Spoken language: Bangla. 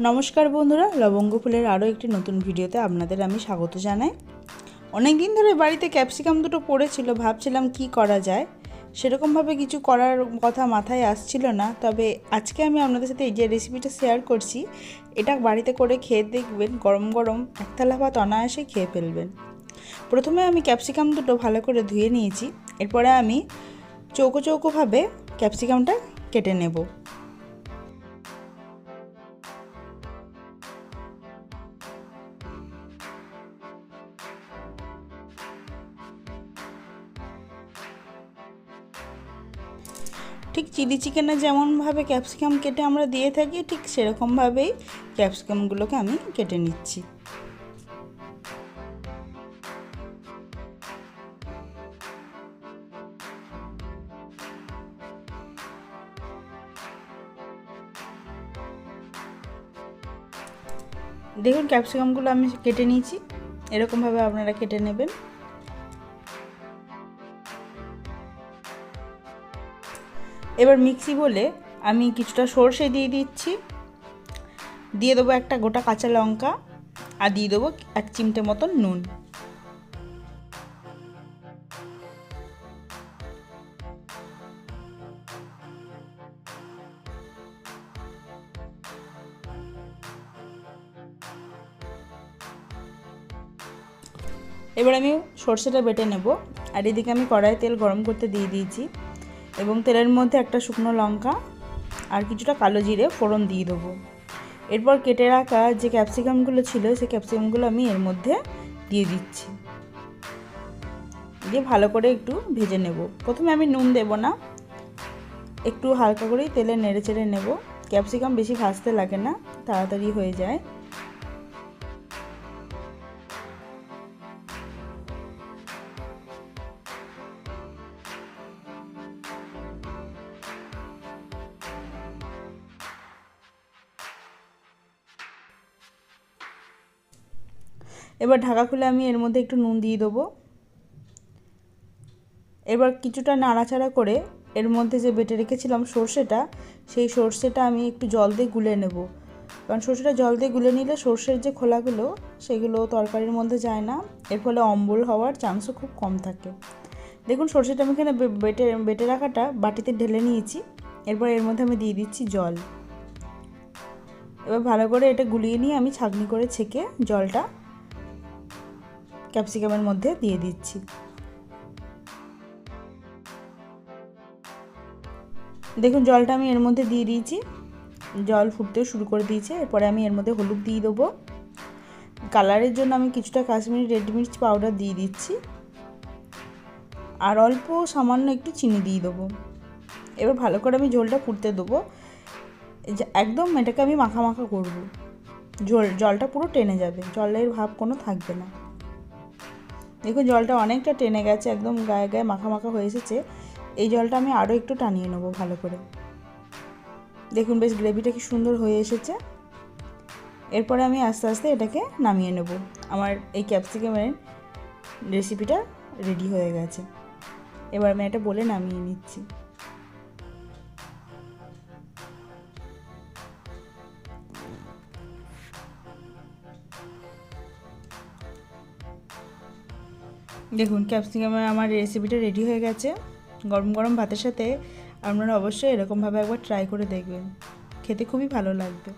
নমস্কার বন্ধুরা, লবঙ্গ ফুলের আরও একটি নতুন ভিডিওতে আপনাদের আমি স্বাগত জানাই। অনেক দিন ধরে বাড়িতে ক্যাপসিকাম দুটো পড়েছিল, ভাবছিলাম কি করা যায়, সেরকমভাবে কিছু করার কথা মাথায় আসছিল না। তবে আজকে আমি আপনাদের সাথে এই যে রেসিপিটা শেয়ার করছি, এটা বাড়িতে করে খেয়ে দেখবেন, গরম গরম এক থালা ভাত অনায়াসে খেয়ে ফেলবেন। প্রথমে আমি ক্যাপসিকাম দুটো ভালো করে ধুয়ে নিয়েছি। এরপরে আমি চৌকো চৌকোভাবে ক্যাপসিকামটা কেটে নেব। ঠিক চিলি চিকেনে যেমনভাবে ক্যাপসিকাম কেটে আমরা দিয়ে থাকি, ঠিক সেরকমভাবেই ক্যাপসিকামগুলোকে আমি কেটে নিচ্ছি। দেখুন ক্যাপসিকামগুলো আমি কেটে নিয়েছি, এরকমভাবে আপনারা কেটে নেবেন। এবার মিক্সি বলে আমি কিছুটা সর্ষে দিয়ে দিচ্ছি, দিয়ে দেবো একটা গোটা কাঁচা লঙ্কা, আর দিয়ে দেবো 1 চিমটে মতন নুন। এবার আমি সর্ষেটা বেটে নেব। আর এদিকে আমি কড়াইয়ে তেল গরম করতে দিয়ে দিয়েছি, এবং তেলের মধ্যে একটা শুকনো লঙ্কা আর কিছুটা কালো জিরে ফোড়ন দিয়ে দেবো। এরপর কেটে রাখা যে ক্যাপসিকামগুলো ছিল, সেই ক্যাপসিকামগুলো আমি এর মধ্যে দিয়ে দিচ্ছি, দিয়ে ভালো করে একটু ভেজে নেব। প্রথমে আমি নুন দেব না, একটু হালকা করেই তেলে নেড়ে চেড়ে নেব। ক্যাপসিকাম বেশি ভাজতে লাগে না, তাড়াতাড়ি হয়ে যায়। এবার ঢাকা খুলে আমি এর মধ্যে একটু নুন দিয়ে দেবো। এবার কিছুটা নাড়াচাড়া করে এর মধ্যে যে বেটে রেখেছিলাম সর্ষেটা, সেই সর্ষেটা আমি একটু জল দিয়ে গুলে নেব। কারণ সর্ষেটা জল দিয়ে গুলে নিলে সর্ষের যে খোলাগুলো, সেগুলো তরকারির মধ্যে যায় না, এর ফলে অম্বল হওয়ার চান্সও খুব কম থাকে। দেখুন সর্ষেটা আমি এখানে বেটে রাখাটা বাটিতে ঢেলে নিয়েছি। এরপর এর মধ্যে আমি দিয়ে দিচ্ছি জল। এবার ভালো করে এটা গুলিয়ে নিয়ে আমি ছাঁকনি করে ছেঁকে জলটা ক্যাপসিকামের মধ্যে দিয়ে দিচ্ছি। দেখুন জলটা আমি এর মধ্যে দিয়ে দিয়েছি, জল ফুটতেও শুরু করে দিয়েছে। এরপরে আমি এর মধ্যে হলুদ দিয়ে দেবো। কালারের জন্য আমি কিছুটা কাশ্মীরি রেড মির্চ পাউডার দিয়ে দিচ্ছি, আর অল্প সামান্য একটু চিনি দিয়ে দেবো। এবার ভালো করে আমি ঝোলটা ফুটতে দেবো, একদম এটাকে আমি মাখা মাখা করবো। জলটা পুরো টেনে যাবে, জলের ভাব কোনো থাকবে না। দেখুন জলটা অনেকটা টেনে গেছে, একদম গায়ে গায়ে মাখা মাখা হয়ে এসেছে। এই জলটা আমি আরও একটু টানিয়ে নেবো ভালো করে। দেখুন বেশ গ্রেভিটা কি সুন্দর হয়ে এসেছে। এরপরে আমি আস্তে আস্তে এটাকে নামিয়ে নেব। আমার এই ক্যাপসিকামের রেসিপিটা রেডি হয়ে গেছে। এবার আমি এটা বলে নামিয়ে নিচ্ছি। দেখুন ক্যাপসিকামের আমার রেসিপিটা রেডি হয়ে গেছে। গরম গরম ভাতের সাথে আপনারা অবশ্যই এরকমভাবে একবার ট্রাই করে দেখবেন, খেতে খুবই ভালো লাগবে।